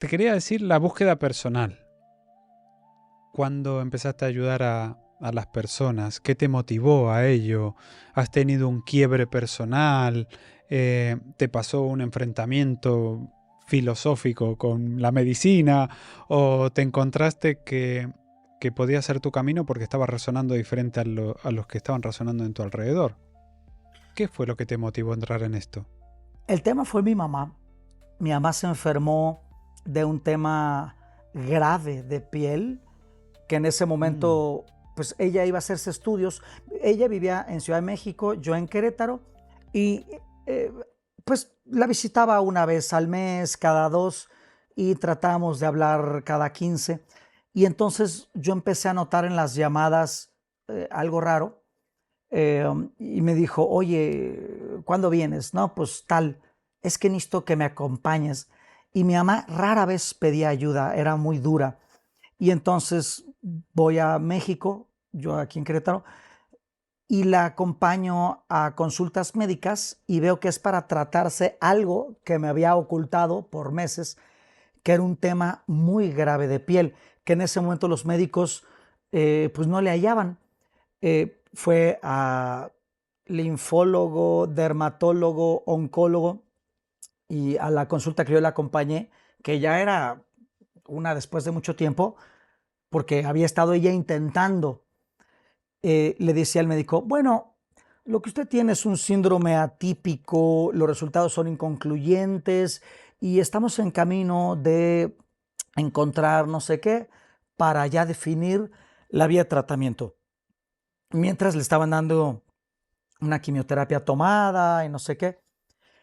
Te quería decir la búsqueda personal. ¿Cuándo empezaste a ayudar a las personas? ¿Qué te motivó a ello? ¿Has tenido un quiebre personal? ¿Te pasó un enfrentamiento filosófico con la medicina? ¿O te encontraste que podía ser tu camino porque estaba resonando diferente a los que estaban resonando en tu alrededor? ¿Qué fue lo que te motivó a entrar en esto? El tema fue mi mamá. Mi mamá se enfermó de un tema grave de piel, que en ese Mm, momento, pues ella iba a hacerse estudios. Ella vivía en Ciudad de México, yo en Querétaro, y eh, pues la visitaba una vez al mes, cada dos, y tratábamos de hablar cada 15. Y entonces yo empecé a notar en las llamadas algo raro, y me dijo, oye, ¿cuándo vienes? No, pues tal, es que necesito que me acompañes. Y mi mamá rara vez pedía ayuda, era muy dura. Y entonces voy a México, yo aquí en Querétaro, y la acompaño a consultas médicas y veo que es para tratarse algo que me había ocultado por meses, que era un tema muy grave de piel, que en ese momento los médicos pues no le hallaban. Fue a linfólogo, dermatólogo, oncólogo, y a la consulta que yo la acompañé, que ya era una después de mucho tiempo, porque había estado ella intentando, le decía al médico, bueno, lo que usted tiene es un síndrome atípico, los resultados son inconcluyentes y estamos en camino de encontrar no sé qué para ya definir la vía de tratamiento. Mientras le estaban dando una quimioterapia tomada y no sé qué.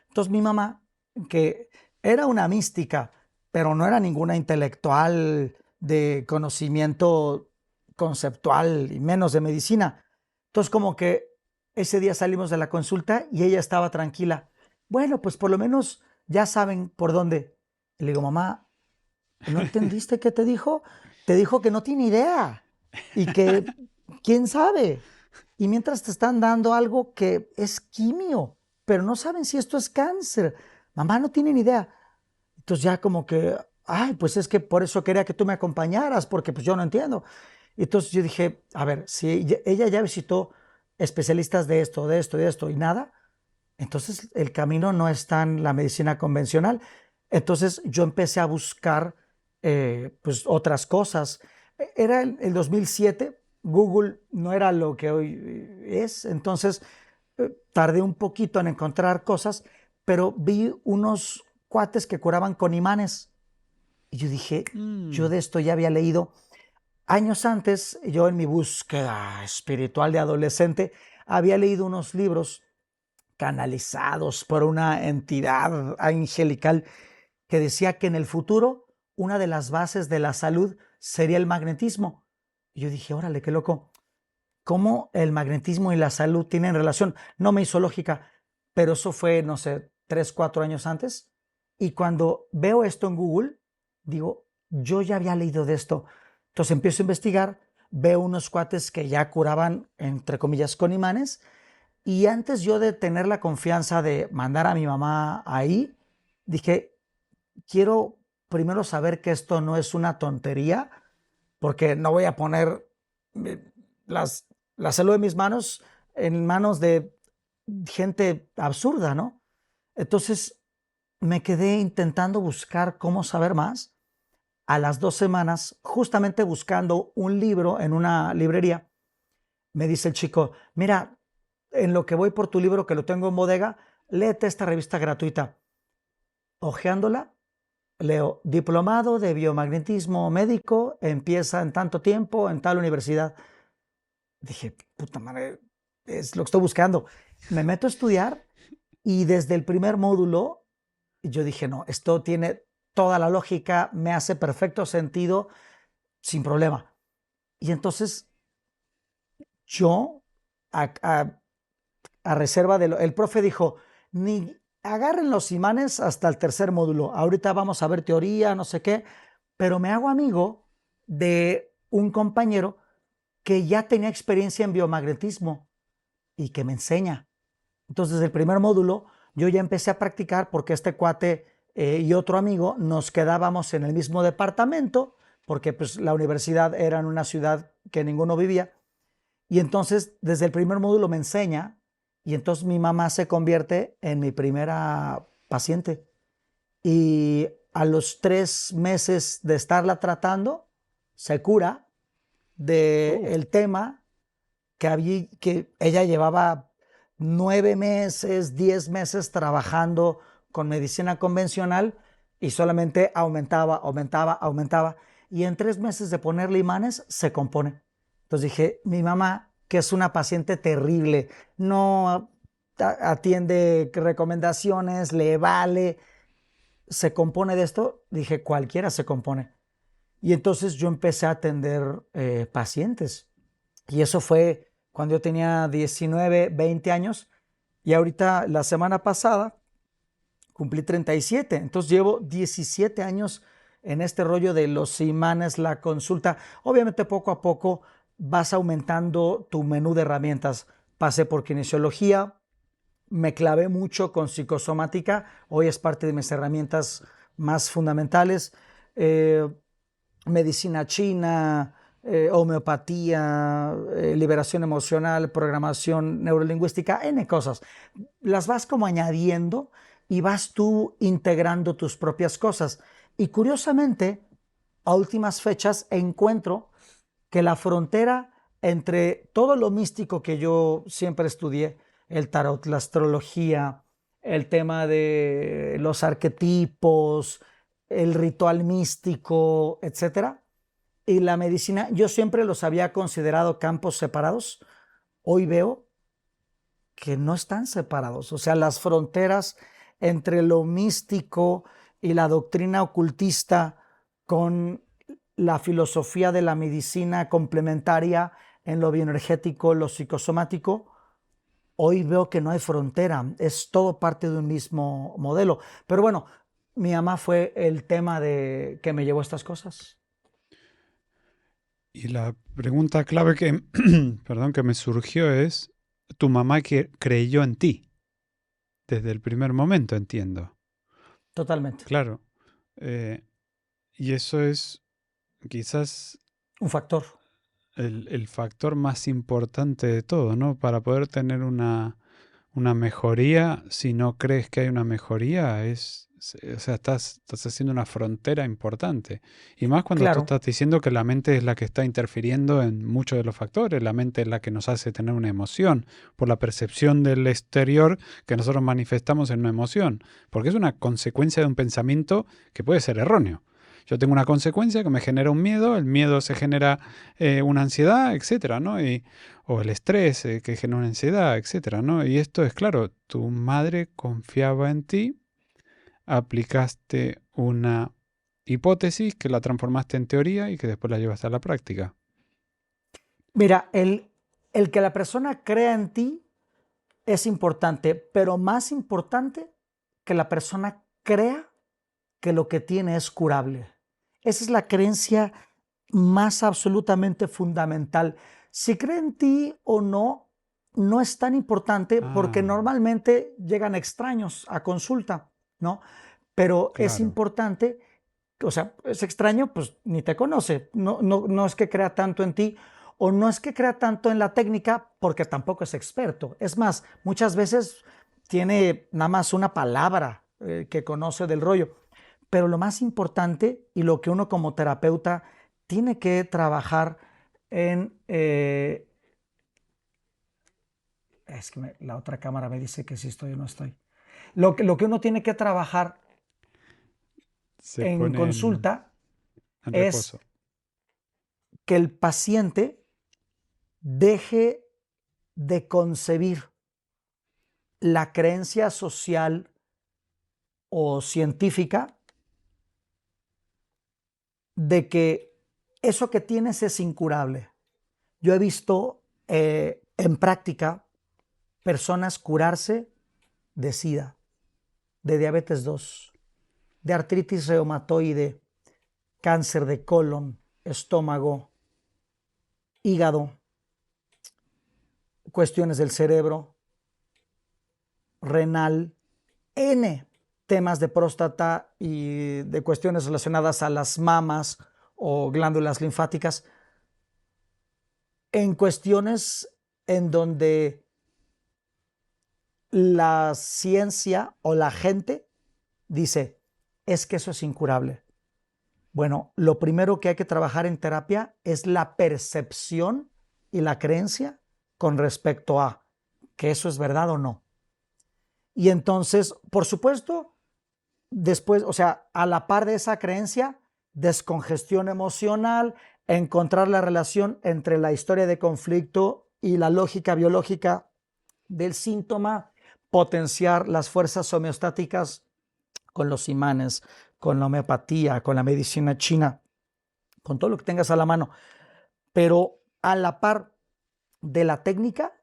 Entonces mi mamá, que era una mística, pero no era ninguna intelectual de conocimiento conceptual y menos de medicina. Entonces como que ese día salimos de la consulta y ella estaba tranquila. Bueno, pues por lo menos ya saben por dónde. Y le digo, mamá, ¿no entendiste qué te dijo? Te dijo que no tiene idea y que quién sabe. Y mientras te están dando algo que es quimio, pero no saben si esto es cáncer. Mamá no tiene ni idea. Entonces ya como que, ay, pues es que por eso quería que tú me acompañaras, porque pues yo no entiendo. Y entonces yo dije, a ver, si ella ya visitó especialistas de esto, de esto, de esto y nada, entonces el camino no está en la medicina convencional. Entonces yo empecé a buscar pues otras cosas. Era el 2007, Google no era lo que hoy es, entonces tardé un poquito en encontrar cosas, pero vi unos cuates que curaban con imanes. Y yo dije, yo mm. de esto ya había leído. Años antes, yo en mi búsqueda espiritual de adolescente, había leído unos libros canalizados por una entidad angelical que decía que en el futuro una de las bases de la salud sería el magnetismo. Y yo dije, órale, qué loco, cómo el magnetismo y la salud tienen relación. No me hizo lógica, pero eso fue, no sé, 3, 4 años antes. Y cuando veo esto en Google, digo, yo ya había leído de esto. Entonces empiezo a investigar, veo unos cuates que ya curaban, entre comillas, con imanes, y antes yo de tener la confianza de mandar a mi mamá ahí, dije, quiero primero saber que esto no es una tontería, porque no voy a poner eh, las, la salud de mis manos en manos de gente absurda, ¿no? Entonces me quedé intentando buscar cómo saber más. A las 2 semanas, justamente buscando un libro en una librería, me dice el chico, mira, en lo que voy por tu libro que lo tengo en bodega, léete esta revista gratuita. Ojeándola, leo diplomado de biomagnetismo médico, empieza en tanto tiempo en tal universidad. Dije, puta madre, es lo que estoy buscando. Me meto a estudiar y desde el primer módulo yo dije, no, esto tiene toda la lógica, me hace perfecto sentido, sin problema. Y entonces yo, a, a a reserva de el profe dijo, ni agarren los imanes hasta el tercer módulo, ahorita vamos a ver teoría, no sé qué, pero me hago amigo de un compañero que ya tenía experiencia en biomagnetismo y que me enseña. Entonces, desde el primer módulo, yo ya empecé a practicar porque este cuate y otro amigo nos quedábamos en el mismo departamento, porque pues, la universidad era en una ciudad que ninguno vivía. Y entonces, desde el primer módulo me enseña, y entonces mi mamá se convierte en mi primera paciente. Y a los 3 meses de estarla tratando, se cura Oh, del tema que ella llevaba 9 meses, 10 meses trabajando con medicina convencional y solamente aumentaba, aumentaba, aumentaba. Y en 3 meses de ponerle imanes, se compone. Entonces dije, mi mamá, que es una paciente terrible, no atiende recomendaciones, le vale, se compone de esto. Dije, cualquiera se compone. Y entonces yo empecé a atender pacientes. Y eso fue cuando yo tenía 19, 20 años. Y ahorita, la semana pasada, cumplí 37. Entonces llevo 17 años en este rollo de los imanes, la consulta. Obviamente poco a poco vas aumentando tu menú de herramientas. Pasé por kinesiología, me clavé mucho con psicosomática. Hoy es parte de mis herramientas más fundamentales. Eh, Medicina china, homeopatía, liberación emocional, programación neurolingüística, N cosas. Las vas como añadiendo y vas tú integrando tus propias cosas. Y curiosamente, a últimas fechas encuentro que la frontera entre todo lo místico que yo siempre estudié, el tarot, la astrología, el tema de los arquetipos, el ritual místico, etcétera, y la medicina, yo siempre los había considerado campos separados. Hoy veo que no están separados. O sea, las fronteras entre lo místico y la doctrina ocultista con la filosofía de la medicina complementaria en lo bioenergético, lo psicosomático, hoy veo que no hay frontera, es todo parte de un mismo modelo. Pero bueno, mi mamá fue el tema de que me llevó a estas cosas. y la pregunta clave que, perdón, que me surgió es, tu mamá que creyó en ti desde el primer momento, entiendo. Totalmente. Claro. eh, y eso es quizás Un factor. el factor más importante de todo, ¿no? Para poder tener una mejoría, si no crees que hay una mejoría, o sea, estás haciendo una frontera importante. Y más cuando tú Claro, estás diciendo que la mente es la que está interfiriendo en muchos de los factores, la mente es la que nos hace tener una emoción, por la percepción del exterior que nosotros manifestamos en una emoción, porque es una consecuencia de un pensamiento que puede ser erróneo. Yo tengo una consecuencia que me genera un miedo, el miedo se genera una ansiedad, etcétera, ¿no? O el estrés que genera una ansiedad, etcétera, ¿no? Y esto es claro, tu madre confiaba en ti, aplicaste una hipótesis que la transformaste en teoría y que después la llevaste a la práctica. mira, el que la persona crea en ti es importante, pero más importante que la persona crea que lo que tiene es curable. Esa es la creencia más absolutamente fundamental. Si cree en ti o no, no es tan importante porque Ah, normalmente llegan extraños a consulta, ¿no? Pero es claro. importante, o sea, es extraño, pues ni te conoce, no es que crea tanto en ti o no es que crea tanto en la técnica porque tampoco es experto. Es más, muchas veces tiene nada más una palabra que conoce del rollo. Pero lo más importante y lo que uno como terapeuta tiene que trabajar en... es que la otra cámara me dice que si estoy o no estoy. Lo que uno tiene que trabajar Se en pone consulta en es reposo. que el paciente deje de concebir la creencia social o científica de que eso que tienes es incurable. Yo he visto en práctica personas curarse de SIDA, de diabetes 2, de artritis reumatoide, cáncer de colon, estómago, hígado, cuestiones del cerebro, renal, N. temas de próstata y de cuestiones relacionadas a las mamas o glándulas linfáticas, en cuestiones en donde la ciencia o la gente dice, es que eso es incurable. Bueno, lo primero que hay que trabajar en terapia es la percepción y la creencia con respecto a que eso es verdad o no. Y entonces, por supuesto, después, o sea, a la par de esa creencia, descongestión emocional, encontrar la relación entre la historia de conflicto y la lógica biológica del síntoma, potenciar las fuerzas homeostáticas con los imanes, con la homeopatía, con la medicina china, con todo lo que tengas a la mano. Pero a la par de la técnica,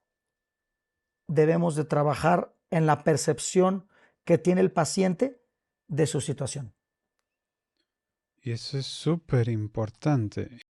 debemos de trabajar en la percepción que tiene el paciente de su situación. Y eso es súper importante.